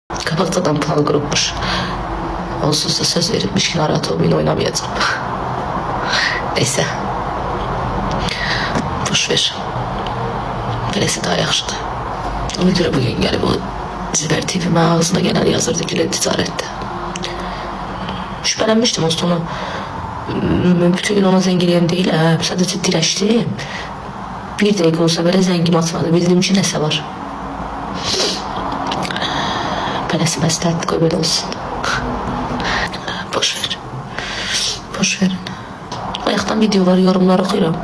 Qabaqcadan plan qurubmuş. Onsuz da söz verilmiş ki narahat olmayın, oynamayacağım. Neyse. Boş ver. Böylesi daha yaxşıdır. Ona göre bugün gelip o Ziber TV ağzına genel yazırdı güle ticarette. Şüphelenmiştim aslında onu. Bütün gün ona zengin değil. Sadece dileştim. Bir dakika olsa böyle zengin atmadı. Bildiğim için neyse var. Böylesi məsləhətli qoy böyle olsun. Boş ver. Boş verin. Ayaktan videolar, yorumlar okuyorum.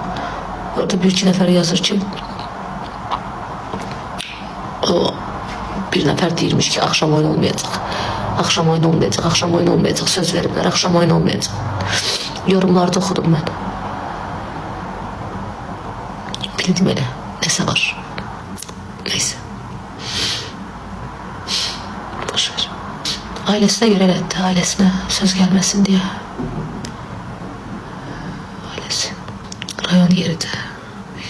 Orada bir iki nefer yazır ki o bir nefer deyirmiş ki akşam oyun olmayacak. Akşam oyun olmayacak, akşam oyun olmayacak. Söz veriblər, akşam oyun olmayacak. Yorumlarda okudum ben. Bildim elə, nəsə var. Neyse. Boş ver. Ailesine göre etti, ailesine söz gelmesin diye. Ailesi. Rayon yeridir.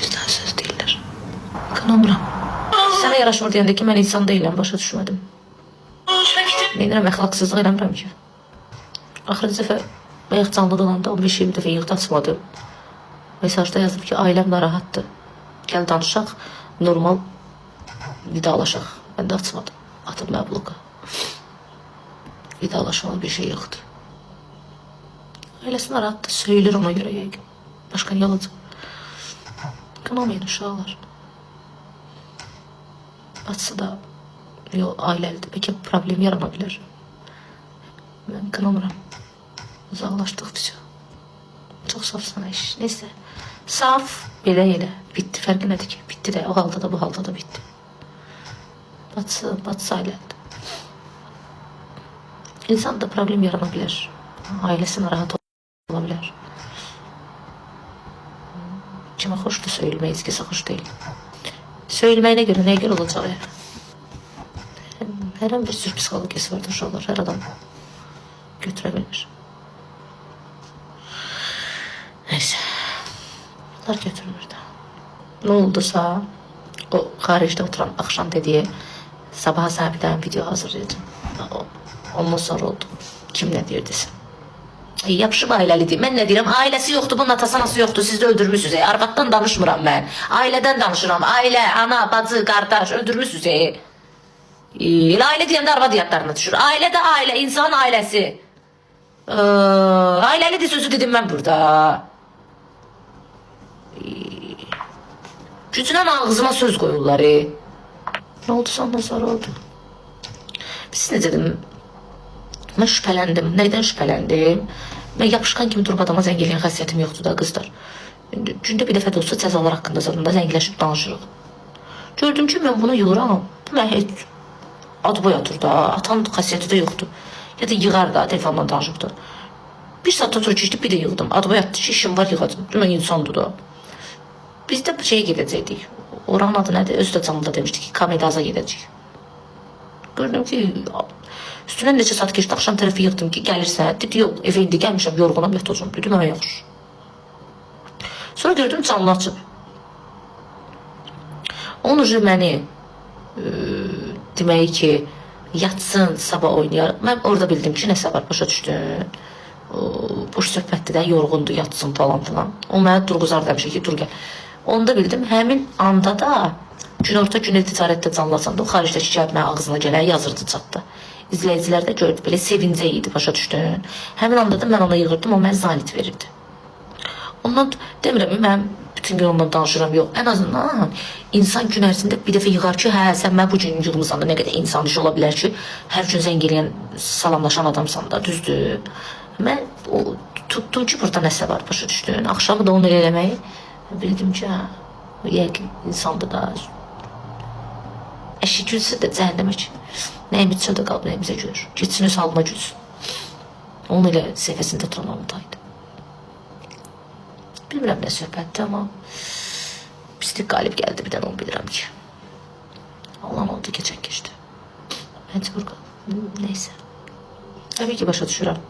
Yüzden söz değiller. Kanamıram. Sana yaraşmır deyəndə ki, mən insan deyiləm, başa düşmədim. Neynirəm, əxlaqsızlıq eləmirəm ki. Axırıncı dəfə bayaq canlı dolanda 15-20 dəfə yığdı açmadım. Mesajda yazdım ki, ailəm narahatdır. Gəl danışaq, normal vidalaşaq. Mən də açmadım. Atıb məbluqa. Vidalaşmalı bir şey yoxdur. Ailəsi narahatdır, söyülür ona görə yəqin. Başqa niyə olacaq? Qınamayın uşaqlar. Batsa da ailəlidir. Bəlkə problem yarana bilər. Mən qınamıram. Uzaqlaşdıq bizə. Çox saf sana iş. Neyse. Saf belə elə. Bitti. Fərqi nədir ki? Bitti də. O halda da bu halda da bitti. Batsa ailəlidir. İnsanda problem yarana bilər. Ailesi narahat ola bilər. Kimə xoşdur söyülmək, izgisi xoş deyil. Söyülməyinə görə nəyə görə olacaq ya? Hər an bir sürü psixologiyası vardır uşaqlar. Hər adam götürə bilir. Neyse. Bunlar götürmür də. Ne oldusa o xaricdə oturan akşam dediği sabaha sahibdən video hazırlayacağım. Ondan sonra oldu. Kim ne diyor desin. Yapışım ailəlidir. Mən nə deyirəm? Ailəsi yoxdur, bunun atası anası yoxdur. Siz də öldürmüşsünüz. Arvaddan danışmıram mən. Ailədən danışıram. Ailə, ana, bacı, qardaş öldürmüşsünüz. Elə ailə deyəndə arvad yadlarına düşür. Ailə də ailə, insan ailəsi. Ailəlidir sözü dedim mən burada. Gücünən ağzıma söz qoyurlar. Ne oldu sonra sonra oldu. Biz necə dedim? Mən şübhələndim. Neydən şübhələndim? Mən yapışqan kimi durub adama zəng eləyən xəssiyyətim yoxdur da qızlar. Gündə bir dəfə də olsa cəzalar haqqında zadında zəngiləşib danışırıq. Gördüm ki, mən bunu yığıram. Bu mən heç adı boy atır da. Atanın xəssiyyəti də yoxdur. Ya da yığar da, telefonla danışıb da. Bir saat oturub keçdik, bir də yığdım. Adı boy atdı ki, işim var yığacım. Mən insandır da. Biz də şeyə gedəcəkdik. Oranın adı nədir? Özü də canlıda demişdik ki, Kamedaza gedəcəyik. Gördüm ki, üstündən neçə saat keçdi, axşam tərəfi yığdım ki, gəlirsən. Dedi, yox, evə indi gəlmişəm, yorğunam, yatacağım. Dedim, mənə yaxşı. Sonra gördüm, canlı açıb. Onun üzrə məni demək ki, yatsın, sabah oynayar. Mən orada bildim ki, nəsə var, başa düşdün. Boş söhbətdir də, yorğundur, yatsın falan filan. O mənə durğuzar demişə ki, dur gəl. Onda bildim, həmin anda da günorta günə ticarətdə canlasanda o xaricdəki kağıt mənə ağzına gələn yazırdı çatda. İzləyicilər də gördü, belə sevincə idi, başa düşdün. Həmin anda da mən ona yığırdım, o mənə zanit verirdi. Ondan demirəm, mən bütün gün ondan danışıram, yox. Ən azından insan gün ərzində bir dəfə yığar ki, hə, sən mən bu gün yığmısan da nə qədər insan iş ola bilər ki, hər gün zəng eləyən, salamlaşan adamsan da, düzdür. Mən tuttum ki, burada nəsə var, başa düşdün. Axşamı da onu eləməyi bildim ki, yəqin insandır da. Əşi gülsə də cəhənnəmə ki, nəyimiz çöldə qalıb, nəyimizə görür. Geçsin öz halına gülsün. Onun elə səhvəsində turan ondaydı. Bilmirəm nə söhbətdir, amma pislik qalib gəldi, bir dənə onu bilirəm ki. Allah'ım oldu, keçən keçdi. Məcbur qalıb, neysə. Təbii ki, başa düşürəm.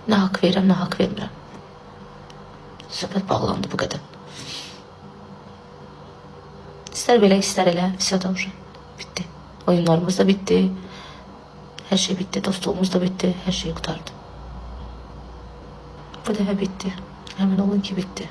Nə haqq verirəm, nə haqq vermirəm. Söhbət bağlandı bu qədər. İster belə, ister elə. Vəssalam. Bitti. Oyunlarımız da bitti. Her şey bitti. Dostluğumuz da bitti. Her şey kurtardı. Bu dəfə bitti. Emin olun ki bitti.